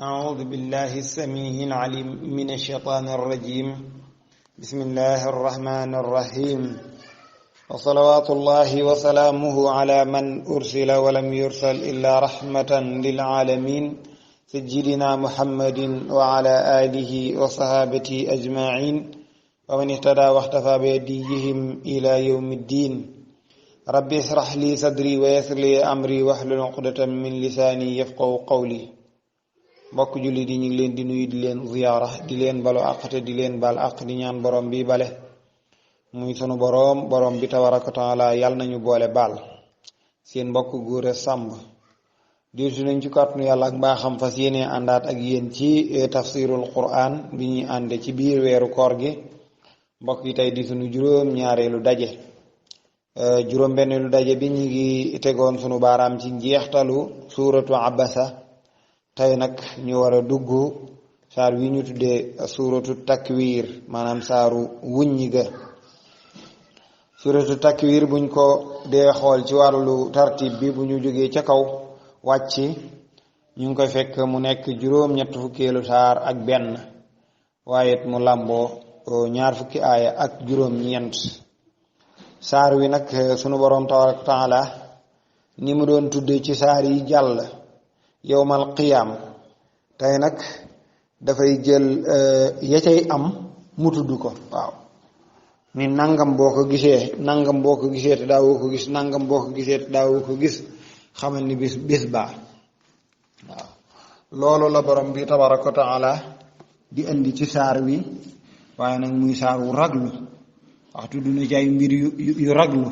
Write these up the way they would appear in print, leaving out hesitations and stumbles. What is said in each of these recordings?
أعوذ بالله السميع العليم من الشيطان الرجيم. بسم الله الرحمن الرحيم. وصلوات الله وسلامه على من أرسل ولم يرسل إلا رحمة للعالمين سيدنا محمد وعلى آله وصحابته أجمعين ومن اهتدى واختفى بهديهم إلى يوم الدين. ربي اشرح لي صدري ويسر لي أمري واحلل عقدة من لساني يفقهوا قولي. mbokk julli di ñu ngi leen di nuyu di leen ziyaara di leen balu àq te di leen bal àq di ñaan borom bi bale muy sunu borom bi tabaraka taala yàlla nañu boole baal. seen mbokk Gora Samb diitu nañ ci kàttanu yàlla ak mbaaxam fas yéene àndaat ak yéen ci tafsirul quran bi ñuy ànde ci biir weeru koor gi. mbokk yi tey di sunu juróom-ñaareelu daje juróom-benneelu daje bi ñu ngi tegoon sunu baaraam ci njeextalu suuratu abasa. tey nag ñu war a dugg saar wi ñu tuddee suuratu takwir maanaam saaru wuññi ga. suuratu takwir buñ ko dee xool ci wàllu tartib bi bu ñu jógee ca kaw wàcc ñu ngi koy fekk mu nekk juróom-ñett fukkeelu saar ak benn waaye it mu làmboo ñaar fukki aaya ak juróom-ñeent. saar wi nag sunu boroom tabaraka taala ni mu doon tuddee ci saar yi jàll yowmal qiyaam tey nag dafay jël ya cay am mu tudd ko. waaw ni nangam boo ko gisee nangam boo ko gisee te daawoo ko gis nangam boo ko gisee te daawoo ko gis xamal ni bis baa. waaw loolu la borom bi tabaraka wa taala di indi ci saar wi waaye nag muy saar wu raglu wax tudd na ci ay mbir yu raglu.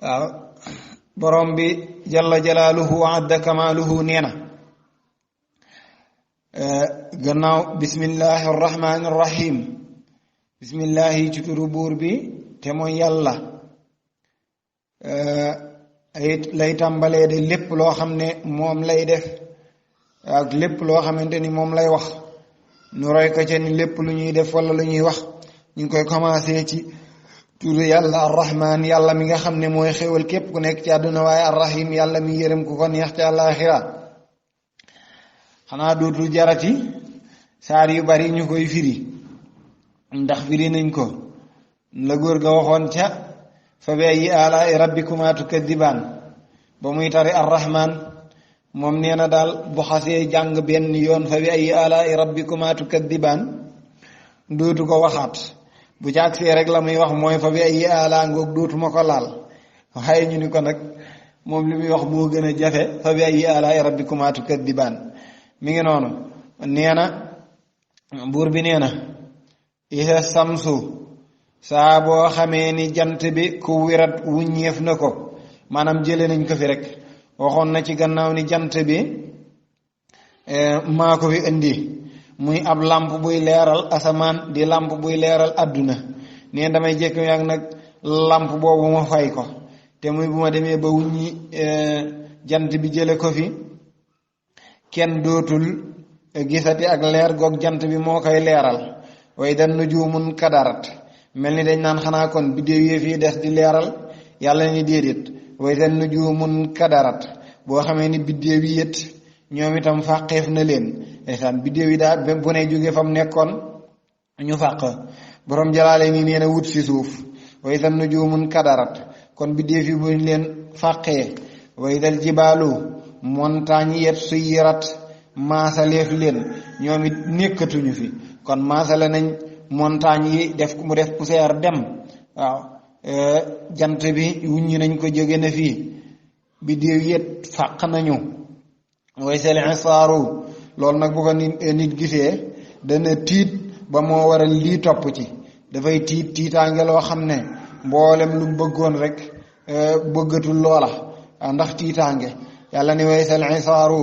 waaw borom bi jalla jalaaluhu wa adda kamaaluhu nee na gannaaw bismillahi arrahmani arrahim bismillahi ci turu buur bi te mooy yàlla ay lay tàmbalee de lépp loo xam ne moom lay def ak lépp loo xamante ni moom lay wax nu roy ko ca ni lépp lu ñuy def wala lu ñuy wax ñu ngi koy commencé ci turu yàlla arrahman yàlla mi nga xam ne mooy xéwal képp ku nekk ci àdduna waaye arrahim yàlla mi yërëm ku ko neex ci àllaaxira. xanaa dootul jarati saar yu bari ñu koy firi ndax firi nañ ko la góor ga waxoon ca fa bi ayyi aalaa'i rabbikumaa tukazzibaan ba muy tari arrahman moom nee na daal bu xasee jàng benn yoon fa bi ayyi aalaa'i rabbikumaa tukazzibaan dootu ko waxaat. bu jaagsee rek la muy wax mooy fa bi ay ala ngoog dootuma ko laal waaye ñu ni ko nag moom li muy wax moo gën a jafe fa bi ay ala rabbikumaa tukazzibaan mi ngi noonu. nee na buur bi nee na isa samsu saa boo xamee ni jant bi ku wirat wuññeef na ko maanaam jële nañ ko fi rek waxoon na ci gannaaw ni jant bi maa ko fi indi muy ab làmp buy leeral asamaan di làmp buy leeral àdduna. nee damay jekk yaag nag làmp boobu ma fay ko te muy bu ma demee ba wuññi jant bi jële ko fi kenn dootul gisati ak leer goog jant bi moo koy leeral. way dan nujumun kadarat mel ni dañ naan xanaa kon biddéew yi fii des di leeral yàlla ni déedéet way dan nujumun kadarat boo xamee ni biddéew yi yët ñoom itam fàqeef na leen ndeysaan biddéew yi daal bu ne jóge fa mu nekkoon ñu fàq. borom jalaale nii nee na wut si suuf way dal nujumun kadarat kon biddéew yi buñ leen fàqee way dal jibaalu montagne yet suyirat maasaleef leen ñoom it nekkatuñu fi kon maasale nañ montagne yi def mu def poussière dem. waaw jant bi wuññi nañ ko jóge na fii biddéew yet fàq nañu. way seli saaru loolu nag bu ko nit gisee dana tiit ba moo waral lii topp ci dafay tiitaange loo xam ne mboolem lu bëggoon rek bëggatul loola ndax tiitaange. yàlla ni way seli saaru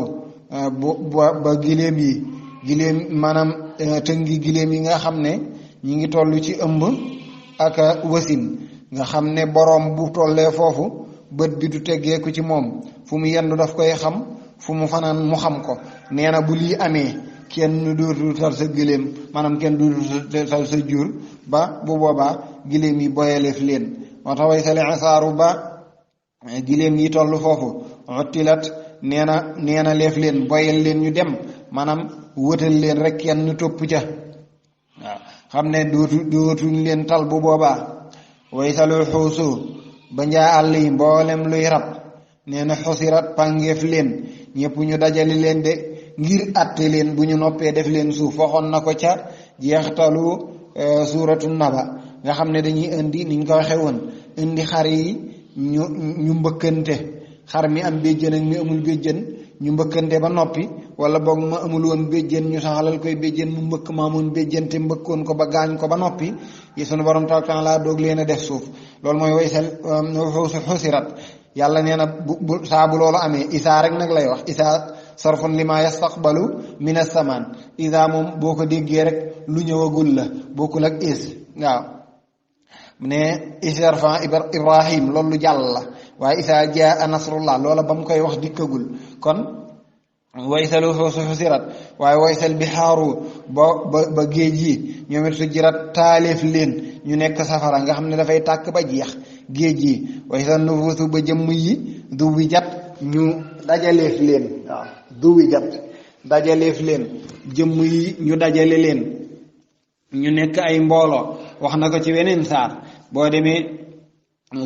ba giléem maanaam tëngi giléem yi nga xam ne ñi ngi toll ci ëmb ak wasin nga xam ne boroom bu tollee foofu bët bi du teggeeku ci moom fu mu yendu daf koy xam fu mu fanaan mu xam ko. nee na bu lii amee kenn dootul sal sa giléem maanaam kenn dootul sal sa jur ba bu boobaa giléem yi boyaleef leen moo tax way sali saaru ba giléem yi toll foofu uttilat nee na leef leen boyal leen ñu dem maanaam wëtal leen rek kenn ñu topp ca waaw xam ne dootuñ leen tal bu boobaa way salul xuusu ba njaa àll yi mboolem luy rab nee na xusirat pàngeef leen ñëpp ñu dajali leen de ngir atte leen bu ñu noppee def leen suuf waxoon na ko ca jeextalu suuratu naba nga xam ne dañuy indi niñ ko waxee woon indi xar yi ñu mbëkkante xar mi am béjjën ak mi amul béjjën ñu mbëkkante ba noppi wala boog ma amul woon béjjën ñu saxalal koy béjjën mu mbëkk ma amoon béjjën te mbëkkoon ko ba gaañ ko ba noppi yi sunu borom taala laa doog leen a def suuf loolu mooy waysal xusirat yàlla nee na bu saa bu loolu amee isaa rek nag lay wax isaa sarfun li ma yastaqbalu min as-samaan isaa moom boo ko déggee rek lu ñëwagul la bokkul ak is waaw ne isarfan ibrahim loolu lu jàll la waaye isaa jaa nasrullah loola ba mu koy wax dikkagul kon waysal xusirat waaye waysal bihaaru ba géej yi ñoom it su jirat taaleef leen ñu nekk safara nga xam ne dafay tàkk ba jeex géej yi waysal nufuusu ba jëmm yi du wi jat ñu dajaleef leen waaw du wi jat dajaleef leen jëmm yi ñu dajale leen ñu nekk ay mbooloo wax na ko ci weneen saar boo demee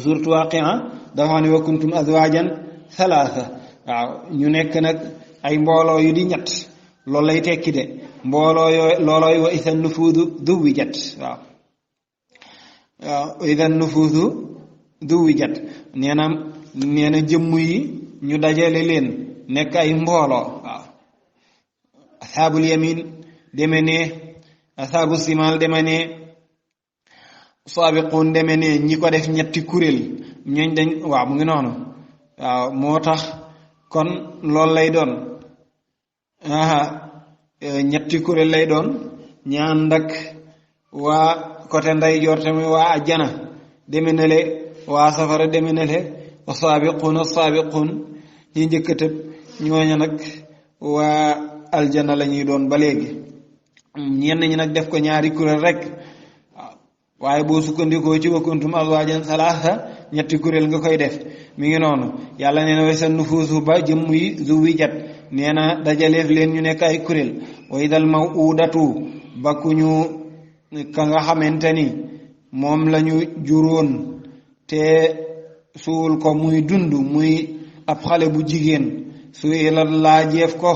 surtout Waaqia dafa wax ne wa kuntum azwaajan salaasa waaw ñu nekk nag ay mbooloo yu di ñett loolu lay tekki de mbooloo yooyu loolooy wa isan nufuudu duwi jat waaw wa isan nufuudu duwi jat nee na jëmm yi ñu dajale leen nekk ay mbooloo waaw ashaabul yamin deme ne asaabu simaal deme ne saabiquun deme ne ñi ko def ñetti kuréel ñooñ dañ waaw mu ngi noonu waaw moo tax kon loolu lay doon ñetti kuréel lay doon ñaan ak waa côté ndeyjoor tamit waa ajjana deme ne le waa safara deme ne le saabiquun ñi njëkk a tëb ñooña nag waa aljana la ñuy doon ba léegi ñenn ñi nag def ko ñaari kuréel rek waaye boo sukkandikoo ci wa kuntum azwaajan salaasa ñetti kuréel nga koy def mi ngi noonu yàlla nee na way sa nufuusu ba jëmm yi zuwijat nee na dajaleef leen ñu nekk ay kuréel wa idal mawudatu ba ku ñu ka nga xamante ni moom la ñu juróon te suul ko muy dund muy ab xale bu jigéen su ila laajeef ko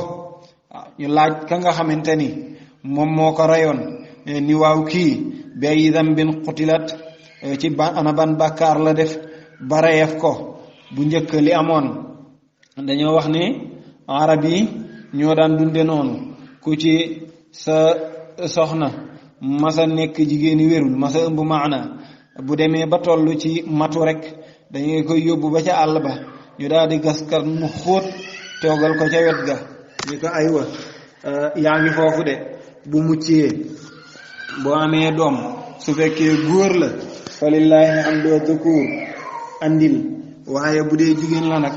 ñu laaj ka nga xamante ni moom moo ko rayoon ni waaw kii bi ay dambin xutilat ci ana ban bàkkaar la def ba rayef ko bu njëkk li amoon dañoo wax ne arab yi ñoo daan dunde noonu ku ci sa soxna masa nekk jigéeni wérul masa ëmb maana bu demee ba toll ci matu rek dañuy koy yóbbu ba ca àll ba ñu daal di gaskat mu xóot toogal ko ca wet ga ñu ko aywa yaa ngi foofu de bu muccee boo amee doom su fekkee góor la falillaahi alhamdu wa zukuur andil waaye bu dee jigéen la nag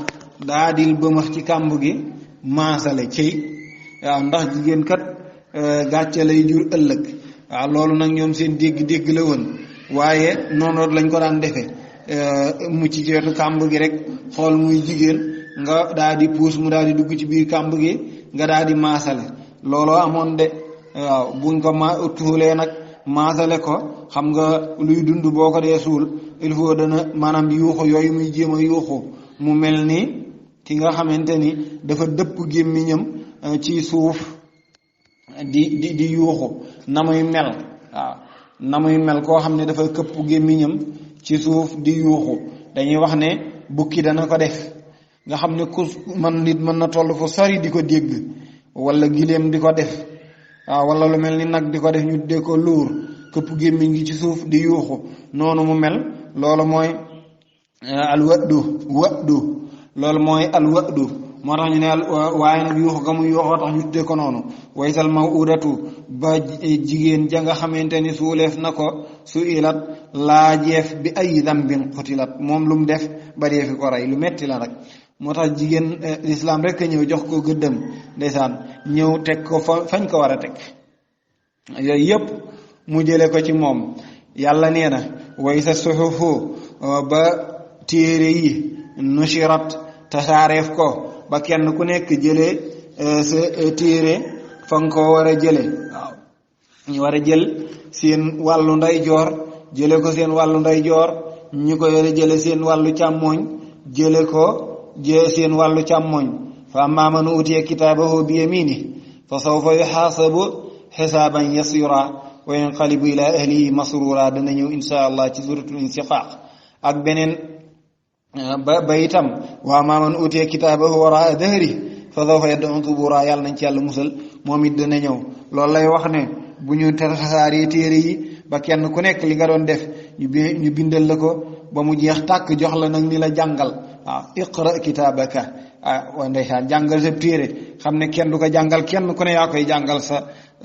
daa dil bëmax ci kàmb gi maasale cey waaw ndax jigéen kat gàcce lay jur ëllëg waaw loolu nag ñoom seen dégg-dégg la woon waaye noonu lañ ko daan defee mucc ci wetu kàmb gi rek xool muy jigéen nga daa di puus mu daa di dugg ci biir kàmb gi nga daa di maasale looloo amoon de waaw buñ ko tuulee nag maasale ko xam nga luy dund boo ko dee suul il faut dana maanaam yuuxu yooyu muy jéem a yuuxu mu mel ni ki nga xamante ni dafa dëpp gémmiñam ci suuf di yuuxu na muy mel waaw na muy mel koo xam ne dafa këpp gémmiñam ci suuf di yuuxu dañuy wax ne bukki dana ko def nga xam ne ku nit mën na toll fu sori di ko dégg wala gileem di ko def waaw wala lu mel ni nag di ko def ñu dee ko luur këpp gémmiñ gi ci suuf di yuuxu noonu mu mel loolu mooy alwadu loolu mooy alwadu moo tax ñu ne waaye nag yuuxu ga mu yuuxoo tax ñu tuddee ko noonu waysal mawudatu ba jigéen ja nga xamante ni suuleef na ko su ilat laajeef bi ay dambin xutilat moom lu mu def ba dee fi ko rey lu metti la nag moo tax jigéen lislaam rek a ñëw jox ko gëddëm ndeysaan ñëw teg ko fañ ko war a teg yooyu yëpp mu jële ko ci moom yàlla nee na way sa suxufu ba téere yi nushirat tasaareef ko ba kenn ku nekk jëlee sa téere fa nga ko war a jële waaw ñu war a jël seen wàllu ndeyjoor jële ko seen wàllu ndeyjoor ñu ko yore jële seen wàllu càmmooñ jële ko seen wàllu càmmooñ fa ammaa man uutiya kitaabahu bi yaminihi fa sawfa yuhaasabu xisaaban yasira wa yanqalibu ila ahlihi masrura dana ñëw insha allah ci suratul insiqaq ak beneen ba itam wa ammaa man uutiya kitaabahu waraa dahrihi fa sawfa yad'u thubura yàlla nañ ci yàlla musal moom it dana ñëw loolu lay wax ne bu ñu tasaaree téere yi ba kenn ku nekk li nga doon def ñu bindal la ko ba mu jeex tàkk jox la nag ni la jàngal waaw iqra kitaabaka wa ndeysaan jàngal sa téere xam ne kenn du ko jàngal kenn ku ne yaa koy jàngal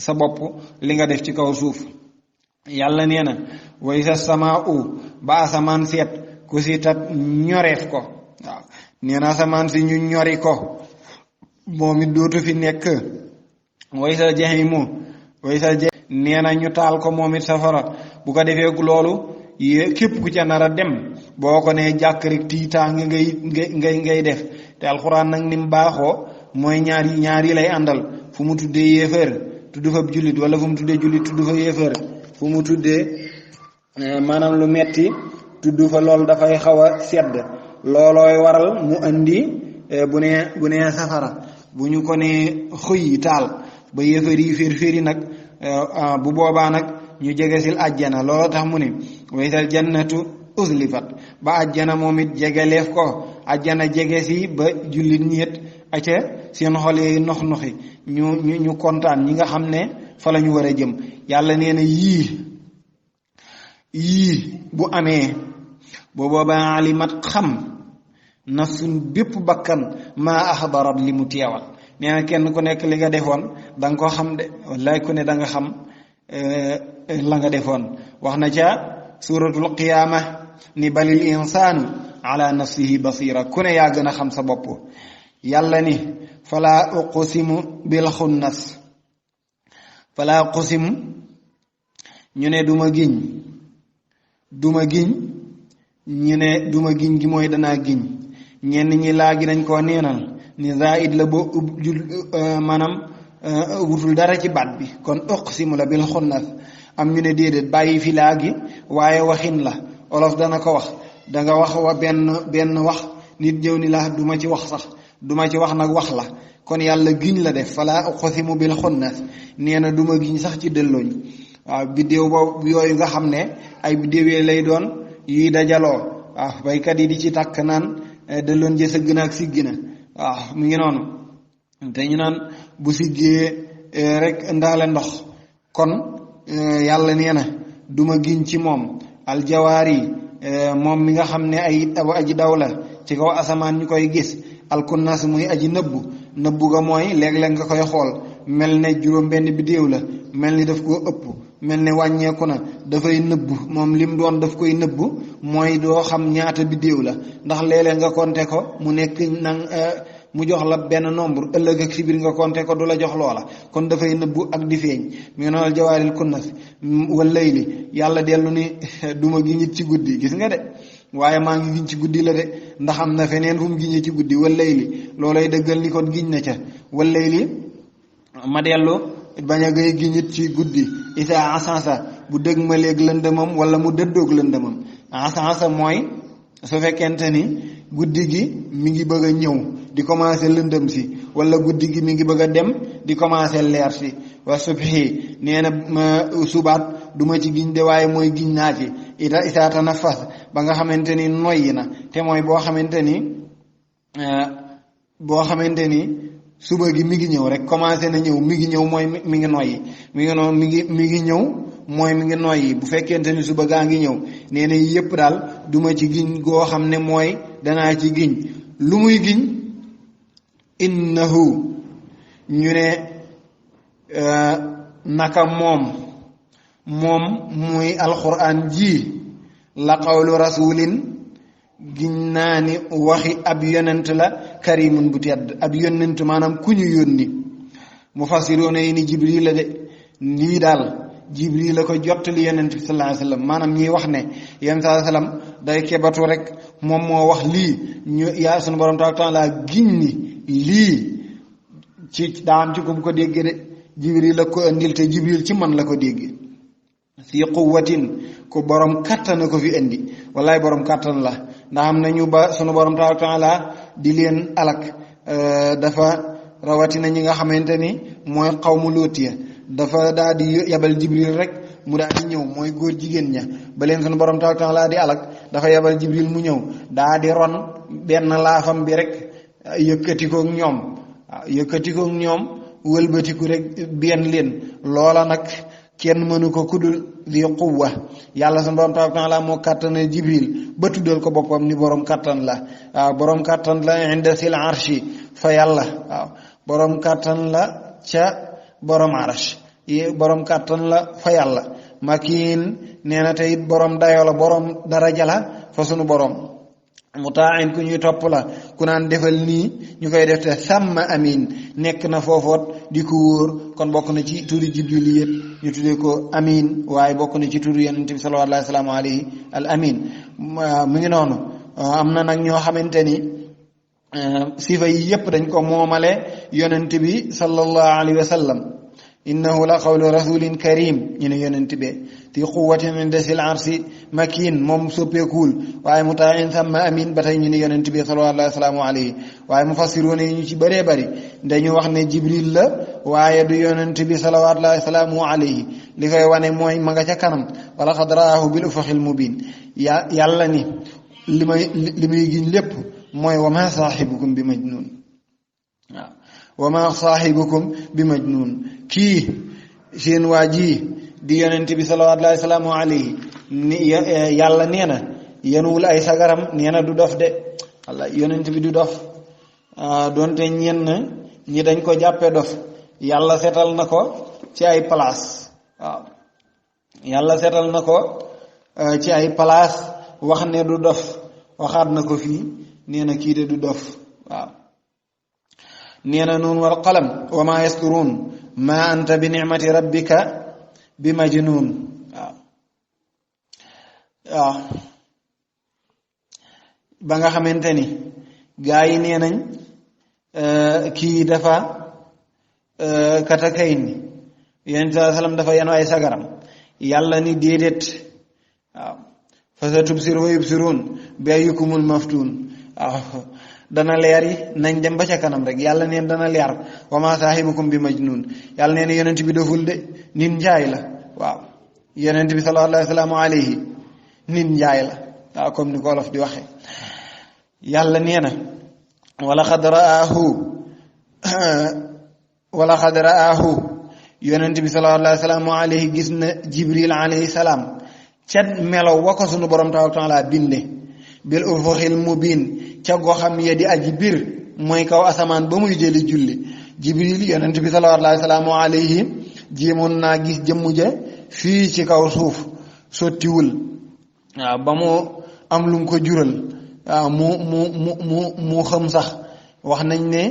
sa bopp li nga def ci kaw suuf yàlla nee na wa isa samaa'u ba asamaan seet ku si tat ñoreef ko waaw nee na asamaan si ñu ñori ko moom it dootu fi nekk wa isa jahimu nee na ñu taal ko moom it safara bu ko defee loolu képp ku ca nar a dem boo ko nee jàkk rek tiitaange ngay def te alxuraan nag ni mu baaxoo mooy ñaari lay àndal fu mu tuddee yéefar tudd fa jullit wala fu mu tuddee jullit tudd fa yéefar fu mu tuddee maanaam lu metti tudd fa loolu dafay xaw a sedd loolooy waral mu andi bu nee safara bu ñu ko nee xuy taal ba yéefar yi féer nag bu boobaa nag ñu jegesil àjjana looloo tax mu ne waysal jannatu uslifat ba àjjana moom it jegeleef ko àjjana jege si ba jullit ñiet aca seen xol yi nox-noxi ñu kontaan ñi nga xam ne fa la ñu war a jëm yàlla nee na yii bu amee bu boobaa alimat xam nafsun bépp bakkan maa axdarat li mu teewal nee na kenn ku nekk li nga defoon da nga ko xam de wallaay ku ne da nga xam la nga defoon wax na ca suratul qiyaama ni balil insaanu ala nafsihi basira ku ne yaa gën a xam sa bopp yàlla ni falaa uqsimu bil xunnas falaa uqsimu ñu ne duma giñ ñu ne duma giñ gi mooy danaa giñ ñenn ñi laa gi dañ koo neenal ni zaid la boo maanaam wutul dara ci baat bi kon uqsimu la bil xunnas am ñu ne déedéet bàyyi fi laa gi waaye waxin la olof dana ko wax danga wax wa benn wax nit ñëw ni la duma ci wax sax duma ci wax nag wax la kon yàlla giñ la def fala uqsimu bil xunnas nee na duma giñ sax ci dëllooñ waaw biddéew boobu yooyu nga xam ne ay biddéewee lay doon yuy dajaloo waaw baykat yi di ci tàkk naan dëlloon jë sëgg na ak siggi na waaw mu ngi noonu te ñu naan bu siggee rek ndaale ndox kon yàlla nee na duma giñ ci moom aljawaar yi moom mi nga xam ne ay aji daw la ci kaw asamaan ñu koy gis alkunnas muy aji nëbbu ga mooy léeg-léeg nga koy xool mel ne juróom benn biddéew la mel ni daf koo ëpp mel ne wàññeeku na dafay nëbbu moom lim doon daf koy nëbbu mooy doo xam ñaata biddéew la ndax léeg-léeg nga compter ko mu nekk mu jox la benn nombre ëllëg ak si biir nga compter ko du la jox loola kon dafay nëbbu ak di feeñ mi ngi noonu jawaaril kunnas wal layli yàlla dellu ni duma gi nit ci guddi gis nga de waaye maa ngi giñ ci guddi la de ndax am na feneen fu mu giñee ci guddi wal layli loolay dëggal ni kon giñ na ca wal layli ma dellu bañ a gay giñit ci guddi isa asansa bu dëgg ma léeg lëndëmam wala mu dëddoog lëndëmam asansa mooy su fekkente ni guddi gi mi ngi bëgg a ñëw di commencé lëndëm si wala guddi gi mi ngi bëgg a dem di commencé leer si wa subhi nee na subaat du ma ci giñ de waaye mooy giñ naa ci isa tanafas ba nga xamante ni noyyi na te mooy boo xamante ni suba gi mi ngi ñëw rek commencé na ñëw mi ngi ñëw mooy mi ngi noyyi mi ngi noonu mi ngi ñëw mooy mi ngi noyyi bu fekkente ni suba gaa ngi ñëw nee na yëpp daal duma ci giñ goo xam ne mooy danaa ci giñ lu muy giñ innahu ñu ne naka moom muy alquran ji la qawlu rasulin giñ naa ni waxi ab yonent la karimun bu tedd ab yonent maanaam ku ñu yónni mufassiroona yi ni jibril la de lii daal jibril la ko jottali yonent bi sallallahu alayhi wasallam maanaam ñiy wax ne yonent sallallahu alayhi wasallam day kebatu rek moom moo wax lii ñu yaa sunu borom taala giñ ni lii ci daa am ci kum ko dégge de jibril la ko andil te jibril ci man la ko dégge fi quwwatin ku borom kattan ko fi indi wallaay borom kattan la ndax am nañu ba sunu borom taala di leen alak dafa rawatina ñi nga xamante ni mooy xawmu Luut ya dafa daa di yabal jibril rek mu daa di ñëw mooy góor jigéen ña ba leen sunu borom taala di alak dafa yabal jibril mu ñëw daa di ron benn laafam bi rek yëkkatikook ñoom waaw yëkkatikook ñoom wëlbatiku rek benn leen loola nag kenn mënu ko kudul di quwwa yàlla sunu borom taala moo kàttan jibril ba tuddal ko boppam ni borom kàttan la waaw borom kàttan la inda sil arshi fa yàlla waaw borom kàttan la ca borom arsh borom kàttan la fa yàlla makiin nee na tey borom dayoo la borom daraja la fa sunu borom mutaan ku ñuy topp la ku naan defal nii ñu koy def te sàmm amin nekk na foofoot di ko wóor kon bokk na ci turi jibril yëpp ñu tuddee ko amin waaye bokk na ci turi yonent bi sallallahu alayhi al amin mu ngi noonu am na nag ñoo xamante ni sifa yi yëpp dañ ko moomale yonent bi sallallahu alayhi wa sallam innahu la qawlu rasulin karim ñu ne yonent be fi quwwatin inda sil arsi makin moom soppeekuwul waaye mutain samma amin ba tey ñu ne yonent bi sallallahu alayhi waaye mufassiruuna yi ñu ci bëree bëri dañu wax ne jibril la waaye du yonent bi sallallahu alayhi li koy wane mooy ma nga ca kanam wala qad raahu bil ufuqil mubin yàlla ni li muy giñ lépp mooy wa ma saahibukum bi majnun waaw wa ma saahibukum bi majnun kii seen waa ji di yonent bi sallallahu alayhi ni yàlla nee na yenuwul ay sagaram nee na du dof de walla yonent bi du dof doonte ñenn ñi dañ ko jàppe dof yàlla setal na ko ci ay place waaw yàlla setal na ko ci ay place wax ne du dof waxaat na ko fii nee na kii de du dof waaw nee na nuun wal qalam wa ma yasturuun ma anta bi nicmati rabbika bi majnuun waaw ba nga xamante ni gaa yi nee nañ kii dafa katakayn ni yonent saa sallam dafa yenu ay sagaram yàlla ni déedéet waaw fa sa tubsir wa yubsiruun bi ayyukumul maftuun waaw dana leer yi nañ dem ba ca kanam rek yàlla neen dana leer wa ma saahibukum bi majnun yàlla neen yonent bi doful de nit njaay la waaw yonent bi sallallahu alayhi nit njaay la waaw comme ni ko Wolof di waxe yàlla nee na wala xad raahu yonent bi sallallahu alayhi gis na jibril alayhi salaam ca melow wa ko sunu borom taala binde bil ufuqil mubin ca goxam ya di aji bir mooy kaw asamaan ba muy jëli julli jibril yonent bi sallallahu alayhi jéemoon naa gis jëmm ja fii ci kaw suuf sottiwul waaw ba mu am lu mu ko jural waaw mu xam sax wax nañ ne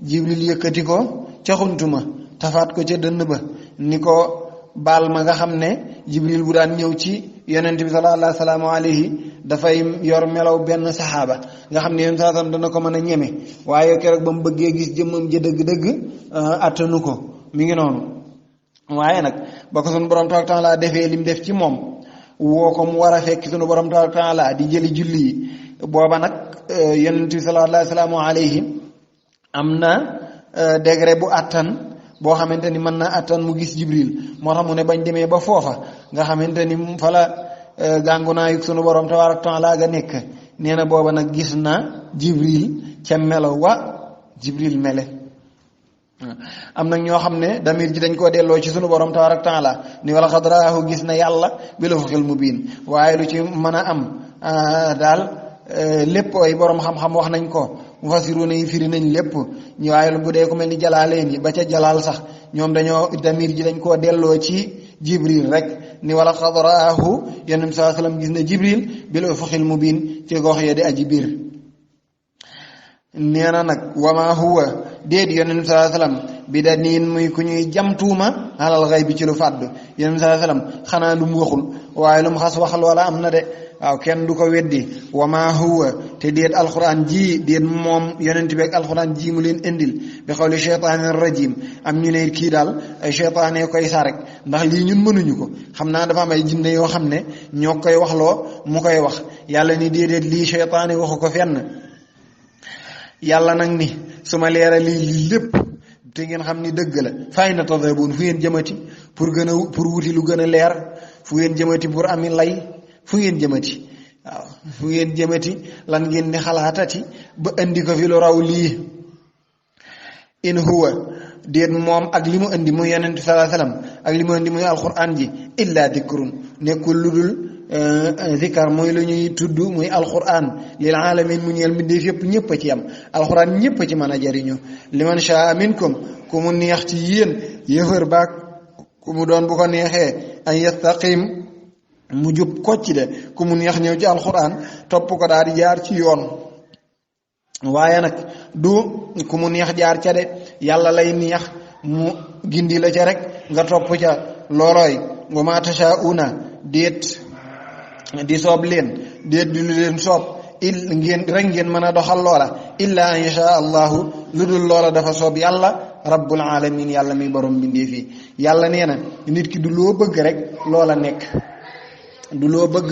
jibril yëkkati ko ca xuntuma tafaat ko ca dënn ba ni ko baal ma nga xam ne jibril bu daan ñëw ci yonent bi sallallahu alayhi dafay yor melaw benn saxaaba nga xam ne yonent saa sallam dana ko mën a ñeme waaye keroog ba mu bëggee gis jëmmam ja dëgg-dëgg attanu ko mi ngi noonu waaye nag ba ko sunu borom taala defee lim def ci moom woo ko mu war a fekk sunu borom taala di jëli julli yi booba nag yonent bi sallallahu alayhi am na degré bu attan boo xamante ni mën na attan mu gis jibril moo tax mu ne bañ demee ba foofa nga xamante ni fa la gàngunaayug sunu borom tabaaraka taala ga nekk nee na booba nag gis na jibril ca melo wa jibril mele am nag ñoo xam ne damir ji dañ koo delloo ci sunu borom tabaaraka taala ni wala xad raahu gis na yàlla bil ufuqil mubiin waaye lu ci mën a am daal lépp ay borom xam-xam wax nañ ko mufassiruuna yi firi nañ lépp ñu waaye bu dee ku mel ni jalaaleen yi ba ca jalaal sax ñoom dañoo damir ji dañ koo delloo ci jibril rek ni wala xad raahu yonent saa sallam gis na jibril bil ufuqil mubiin ci gox ya di aji biir nee na nag wama huwa déet yonent saa sallam bi da niin muy ku ñuy jamtuuma alal xay bi ci lu fàddu yonent saa sallam xanaa lu mu waxul waaye lu mu xas wax loola am na de waaw kenn du ko weddi wa ma huwa te déet alquran ji déet moom yonent bi ak alquran ji mu leen indil bi xawli cheytaani rajim am ñu ne kii daal ay cheytaane koy sa rek ndax lii ñun mënuñu ko xam naa dafa am ay jinne yoo xam ne ñoo koy waxloo mu koy wax yàlla ni déedéet lii cheytaane waxu ko fenn yàlla nag ni su ma leeral lii lépp te ngeen xam ni dëgg la fay na tadhabun fu ngeen jëmati pour wuti lu gën a leer fu ngeen jëmati pour ami lay fu ngeen jëmati waaw fu ngeen jëmati lan ngeen di xalaatati ba indi ko fi lu raw lii in huwa déet moom ak li mu indi muy yonent sallallahu alayhi wasallam ak li mu indi muy alquran ji illa dikrun nekkul lu dul zikar mooy lu ñuy tudd muy alquran lil alamin mu ñeel mbindeef yëpp ñëpp a ci am alquran ñëpp a ci mën a jariñu liman shaa minkum ku mu neex ci yéen yëfër baak ku mu doon bu ko neexee an yastaqim mu jub kocc de ku mu neex ñëw ci alquran topp ko daal di jaar ci yoon waaye nag du ku mu neex jaar ca de yàlla lay neex mu gindi la ca rek nga topp ca loolooy wa ma tashaa'una déet di soob leen déet di lu leen soob ngeen rek ngeen mën a doxal loola illa an yasha allahu lu dul loola dafa soob yàlla rabbul alamin yàlla mi borom bindee fii yàlla nee na nit ki du loo bëgg rek loola nekk du loo bëgg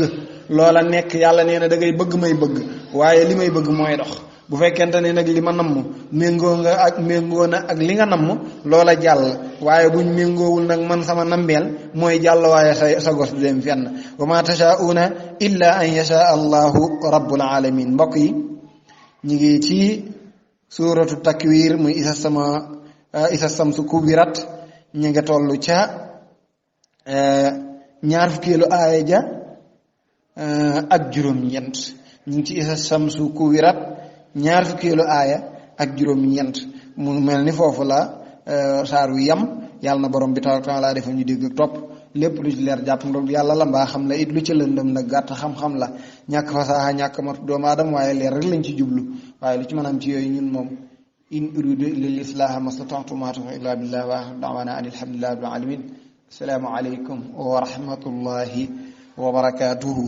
loola nekk yàlla nee na da ngay bëgg may bëgg waaye li may bëgg mooy dox bu fekkente ne nag li ma namm méngoo na ak li nga namm loola jàll waaye buñ méngoowul nag man sama nambeel mooy jàll waaye sa gos du dem fenn wa ma tashaa'una illa an yasha allahu rabbul alamin mbokk yi ñu ngi ci suuratu takwir muy isa samsu kuwirat ñu ngi toll ca ñaar fukkeelu aaya ja ak juróom-ñeent ñu ngi ci isa samsu kuwirat ñaar fukkeelu aaya ak juróom-ñeent mu mel ni foofu la saar wi yam yàlla na borom bi tabaaraka wa taala defal ñu dégg ak topp lépp lu ci leer jàpp ndox yàlla la mbaa xam la it lu ci lëndëm nag gàtt xam-xam la ñàkk fasaaxa ñàkk mat doomu aadama waaye leer rek lañ ci jublu waaye lu ci mën am ci yooyu ñun moom in uridu lil islaaha mastata'tu ma tawfiiqi illa billah wa aaxiru da'waana an alhamdulillahi rabbil aalamiin assalaamu aleykum wa rahmatullahi wa barakaatuhu